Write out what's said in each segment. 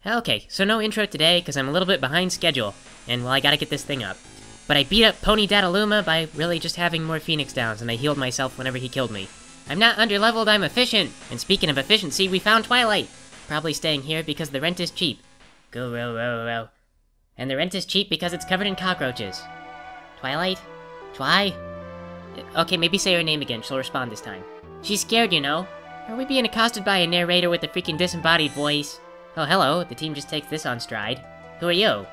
Okay, so no intro today, because I'm a little bit behind schedule, and well, I gotta get this thing up. But I beat up Pony Dataluma by really just having more Phoenix Downs, and I healed myself whenever he killed me. I'm not underleveled, I'm efficient! And speaking of efficiency, we found Twilight! Probably staying here because the rent is cheap. Go row row row. And the rent is cheap because it's covered in cockroaches. Twilight? Twi? Okay, maybe say her name again, she'll respond this time. She's scared, you know. Are we being accosted by a narrator with a freaking disembodied voice? Oh, hello, the team just takes this on stride. Who are you?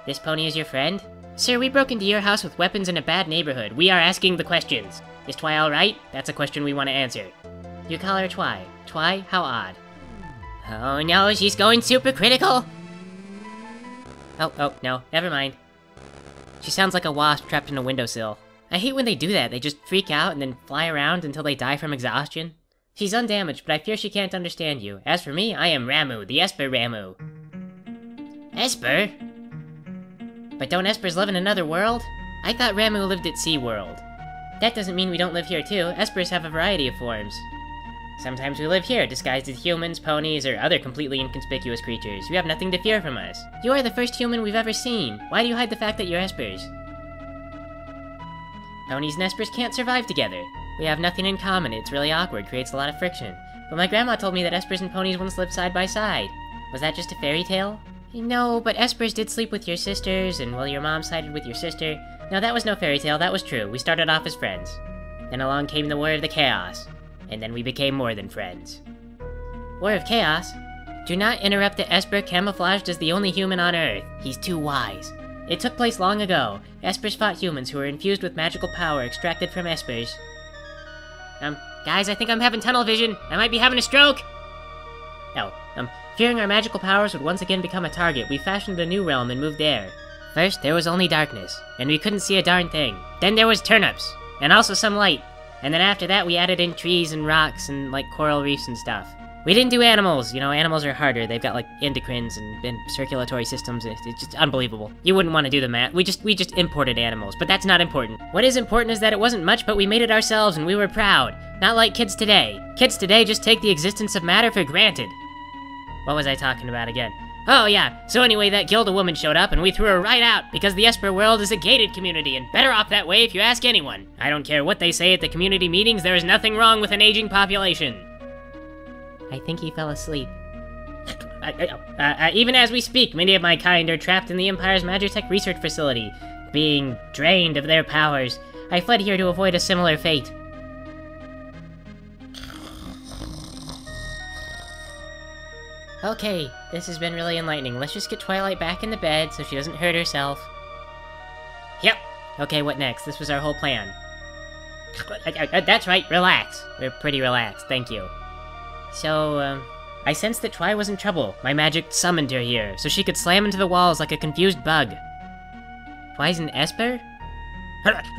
This pony is your friend? Sir, we broke into your house with weapons in a bad neighborhood. We are asking the questions. Is Twi alright? That's a question we want to answer. You call her Twi. Twi? How odd. Oh no, she's going super critical! Oh, no, never mind. She sounds like a wasp trapped in a windowsill. I hate when they do that, they just freak out and then fly around until they die from exhaustion. She's undamaged, but I fear she can't understand you. As for me, I am Ramu, the Esper Ramu. Esper? But don't Espers live in another world? I thought Ramu lived at SeaWorld. That doesn't mean we don't live here too. Espers have a variety of forms. Sometimes we live here, disguised as humans, ponies, or other completely inconspicuous creatures. You have nothing to fear from us. You are the first human we've ever seen. Why do you hide the fact that you're Espers? Ponies and Espers can't survive together. We have nothing in common, it's really awkward, creates a lot of friction. But my grandma told me that Espers and ponies once lived side by side. Was that just a fairy tale? No, but Espers did sleep with your sisters, and well, your mom sided with your sister. No, that was no fairy tale, that was true. We started off as friends. Then along came the War of the Chaos. And then we became more than friends. War of Chaos? Do not interrupt the Esper camouflaged as the only human on Earth. He's too wise. It took place long ago. Espers fought humans who were infused with magical power extracted from Espers. Guys, I think I'm having tunnel vision. I might be having a stroke! Fearing our magical powers would once again become a target, we fashioned a new realm and moved there. First, there was only darkness, and we couldn't see a darn thing. Then there was turnips, and also some light. And then after that, we added in trees and rocks and, like, coral reefs and stuff. We didn't do animals. You know, animals are harder. They've got, like, endocrines and circulatory systems. It's just unbelievable. You wouldn't want to do the math. We just imported animals, but that's not important. What is important is that it wasn't much, but we made it ourselves, and we were proud. Not like kids today. Kids today just take the existence of matter for granted. What was I talking about again? Oh yeah, so anyway, that Gilda woman showed up and we threw her right out because the Esper world is a gated community and better off that way if you ask anyone. I don't care what they say at the community meetings, there is nothing wrong with an aging population. I think he fell asleep. Even as we speak, many of my kind are trapped in the Empire's Magitech research facility, being drained of their powers. I fled here to avoid a similar fate. Okay, this has been really enlightening. Let's just get Twilight back in the bed so she doesn't hurt herself. Yep. Okay, what next? This was our whole plan. That's right, relax. We're pretty relaxed, thank you. So, I sensed that Twi was in trouble. My magic summoned her here, so she could slam into the walls like a confused bug. Twi's an Esper?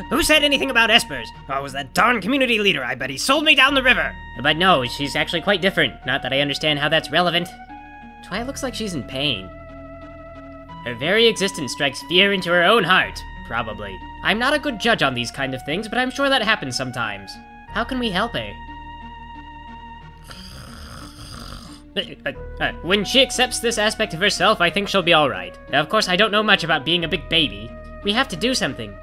Who said anything about Espers? Oh, it was that darn community leader. I bet he sold me down the river. But no, she's actually quite different. Not that I understand how that's relevant. Twi looks like she's in pain. Her very existence strikes fear into her own heart. Probably. I'm not a good judge on these kind of things, but I'm sure that happens sometimes. How can we help her? When she accepts this aspect of herself, I think she'll be alright. Of course, I don't know much about being a big baby. We have to do something.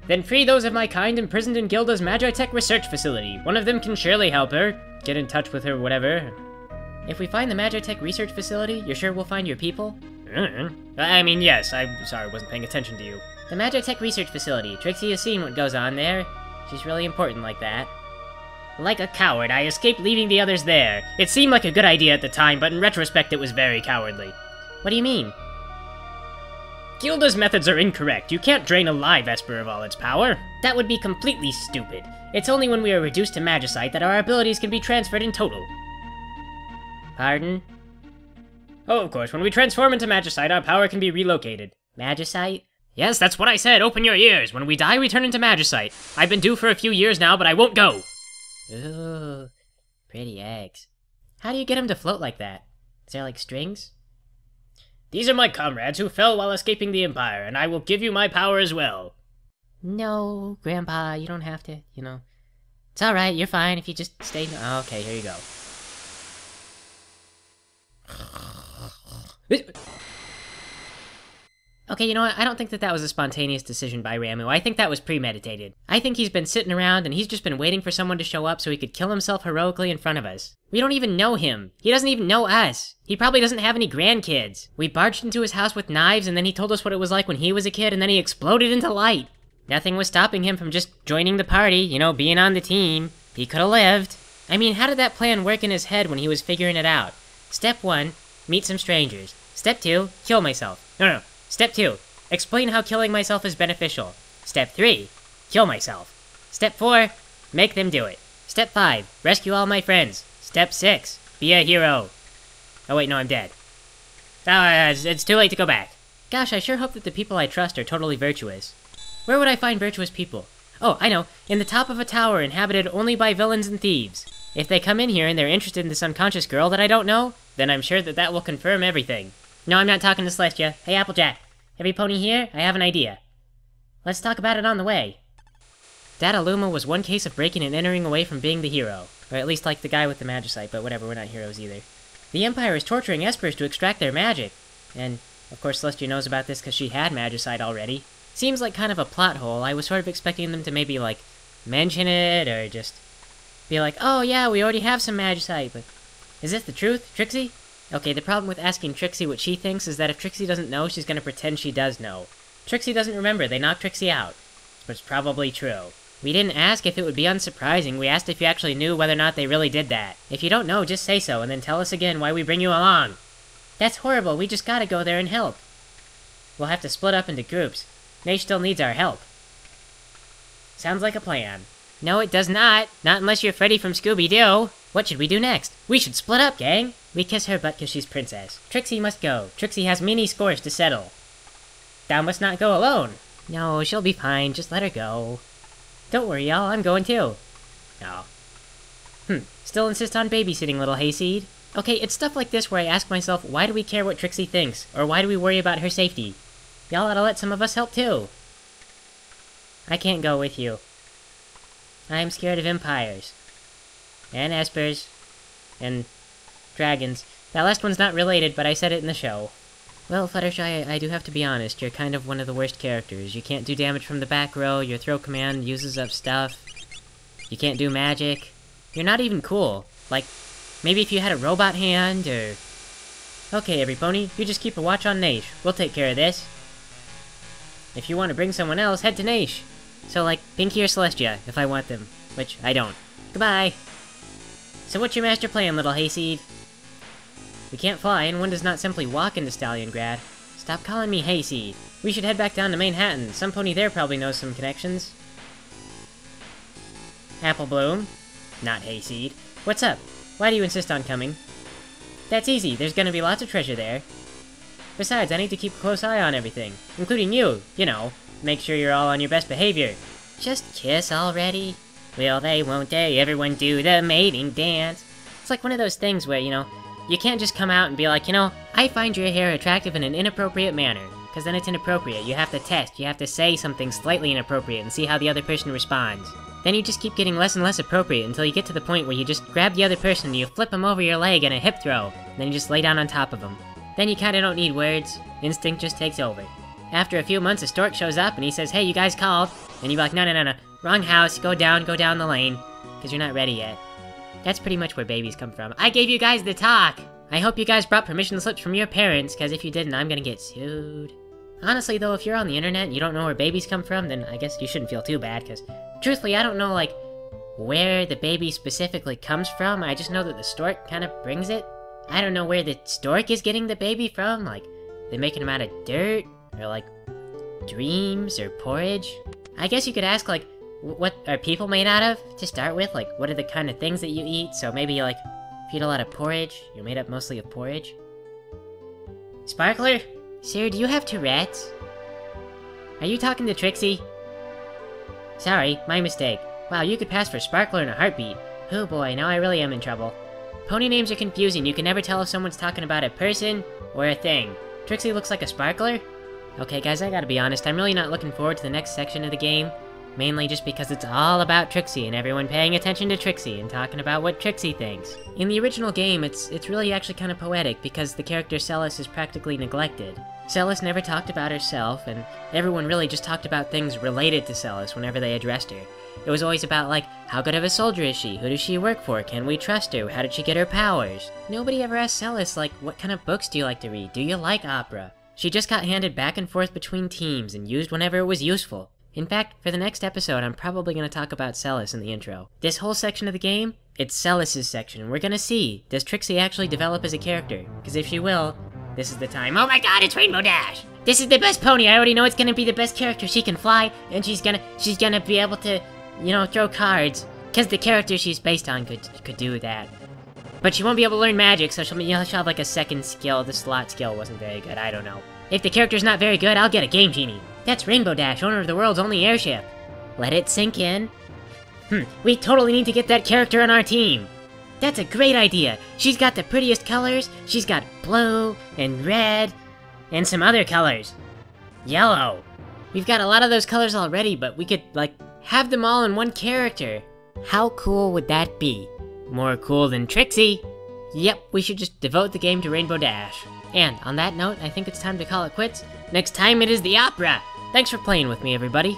Then free those of my kind imprisoned in Gilda's Magitech research facility. One of them can surely help her. Get in touch with her, whatever. If we find the Magitech research facility, you're sure we'll find your people? I mean, yes. I'm sorry, I wasn't paying attention to you. The Magitech research facility. Trixie has seen what goes on there. She's really important like that. Like a coward, I escaped leaving the others there. It seemed like a good idea at the time, but in retrospect it was very cowardly. What do you mean? Gilda's methods are incorrect. You can't drain a live Esper of all its power. That would be completely stupid. It's only when we are reduced to Magicite that our abilities can be transferred in total. Pardon? Oh, of course, when we transform into Magicite, our power can be relocated. Magicite? Yes, that's what I said. Open your ears. When we die, we turn into Magicite. I've been due for a few years now, but I won't go. Ooh, pretty eggs. How do you get them to float like that? Is there, like, strings? These are my comrades who fell while escaping the Empire, and I will give you my power as well. No, Grandpa, you don't have to, you know. It's alright, you're fine if you just stay... Oh, okay, here you go. Okay, you know what? I don't think that was a spontaneous decision by Ramu. I think that was premeditated. I think he's been sitting around and he's just been waiting for someone to show up so he could kill himself heroically in front of us. We don't even know him. He doesn't even know us. He probably doesn't have any grandkids. We barged into his house with knives and then he told us what it was like when he was a kid and then he exploded into light. Nothing was stopping him from just joining the party, you know, being on the team. He could have lived. I mean, how did that plan work in his head when he was figuring it out? Step 1, meet some strangers. Step 2, kill myself. No. Step 2, explain how killing myself is beneficial. Step 3, kill myself. Step 4, make them do it. Step 5, rescue all my friends. Step 6, be a hero. Oh wait, no, I'm dead. It's too late to go back. Gosh, I sure hope that the people I trust are totally virtuous. Where would I find virtuous people? Oh, I know, in the top of a tower inhabited only by villains and thieves. If they come in here and they're interested in this unconscious girl that I don't know, then I'm sure that will confirm everything. No, I'm not talking to Celestia. Hey, Applejack. Every pony here? I have an idea. Let's talk about it on the way. Dataluma was one case of breaking and entering away from being the hero. Or at least like the guy with the magicite, but whatever, we're not heroes either. The Empire is torturing espers to extract their magic. And, of course, Celestia knows about this because she had magicite already. Seems like kind of a plot hole. I was sort of expecting them to maybe, like, mention it, or just be like, oh yeah, we already have some magicite, but is this the truth, Trixie? Okay, the problem with asking Trixie what she thinks is that if Trixie doesn't know, she's gonna pretend she does know. Trixie doesn't remember, they knocked Trixie out. But it's probably true. We didn't ask if it would be unsurprising, we asked if you actually knew whether or not they really did that. If you don't know, just say so, and then tell us again why we bring you along. That's horrible, we just gotta go there and help. We'll have to split up into groups. Nate still needs our help. Sounds like a plan. No, it does not. Not unless you're Freddy from Scooby-Doo. What should we do next? We should split up, gang. We kiss her butt because she's princess. Trixie must go. Trixie has many scores to settle. Thou must not go alone. No, she'll be fine. Just let her go. Don't worry, y'all. I'm going too. No. Still insist on babysitting, little hayseed? Okay, it's stuff like this where I ask myself, why do we care what Trixie thinks? Or why do we worry about her safety? Y'all ought to let some of us help too. I can't go with you. I'm scared of empires. And espers. And dragons. That last one's not related, but I said it in the show. Well, Fluttershy, I do have to be honest, you're kind of one of the worst characters. You can't do damage from the back row, your throw command uses up stuff. You can't do magic. You're not even cool. Like, maybe if you had a robot hand, or... Okay, every pony, you just keep a watch on Naish. We'll take care of this. If you want to bring someone else, head to Naish. So, like, Pinky or Celestia, if I want them. Which, I don't. Goodbye! So what's your master plan, little hayseed? We can't fly, and one does not simply walk into Stalliongrad. Stop calling me hayseed. We should head back down to Manhattan. Some pony there probably knows some connections. Apple Bloom? Not hayseed. What's up? Why do you insist on coming? That's easy. There's gonna be lots of treasure there. Besides, I need to keep a close eye on everything. Including you, you know. Make sure you're all on your best behavior. Just kiss already? Will they, won't they, everyone do the mating dance? It's like one of those things where, you know, you can't just come out and be like, you know, I find your hair attractive in an inappropriate manner. Because then it's inappropriate. You have to test. You have to say something slightly inappropriate and see how the other person responds. Then you just keep getting less and less appropriate until you get to the point where you just grab the other person and you flip them over your leg in a hip throw. Then you just lay down on top of them. Then you kinda don't need words. Instinct just takes over. After a few months, a stork shows up and he says, hey, you guys called. And you're like, no. Wrong house, go down the lane. Because you're not ready yet. That's pretty much where babies come from. I gave you guys the talk! I hope you guys brought permission slips from your parents, because if you didn't, I'm gonna get sued. Honestly though, if you're on the internet and you don't know where babies come from, then I guess you shouldn't feel too bad, because truthfully, I don't know, like, where the baby specifically comes from. I just know that the stork kind of brings it. I don't know where the stork is getting the baby from, like, they're making him out of dirt, or like, dreams, or porridge. I guess you could ask, like, what are people made out of, to start with? Like, what are the kind of things that you eat? So maybe, like, if you eat a lot of porridge, you're made up mostly of porridge. Sparkler? Sir, do you have Tourette's? Are you talking to Trixie? Sorry, my mistake. Wow, you could pass for Sparkler in a heartbeat. Oh boy, now I really am in trouble. Pony names are confusing. You can never tell if someone's talking about a person or a thing. Trixie looks like a Sparkler? Okay guys, I gotta be honest, I'm really not looking forward to the next section of the game. Mainly just because it's all about Trixie and everyone paying attention to Trixie and talking about what Trixie thinks. In the original game, it's really actually kind of poetic because the character Celis is practically neglected. Celis never talked about herself, and everyone really just talked about things related to Celis whenever they addressed her. It was always about, like, how good of a soldier is she? Who does she work for? Can we trust her? How did she get her powers? Nobody ever asked Celis, like, what kind of books do you like to read? Do you like opera? She just got handed back and forth between teams and used whenever it was useful. In fact, for the next episode, I'm probably going to talk about Celis in the intro. This whole section of the game, it's Celis' section, and we're going to see, does Trixie actually develop as a character? Because if she will, this is the time. Oh my god, it's Rainbow Dash! This is the best pony! I already know it's going to be the best character. She can fly, and she's gonna be able to, you know, throw cards. Because the character she's based on could do that. But she won't be able to learn magic, so she'll have like a second skill. The slot skill wasn't very good, I don't know. If the character's not very good, I'll get a Game Genie. That's Rainbow Dash, owner of the world's only airship. Let it sink in. We totally need to get that character on our team. That's a great idea. She's got the prettiest colors. She's got blue and red and some other colors. Yellow. We've got a lot of those colors already, but we could, like, have them all in one character. How cool would that be? More cool than Trixie. Yep, we should just devote the game to Rainbow Dash. And on that note, I think it's time to call it quits. Next time it is the opera. Thanks for playing with me, everybody.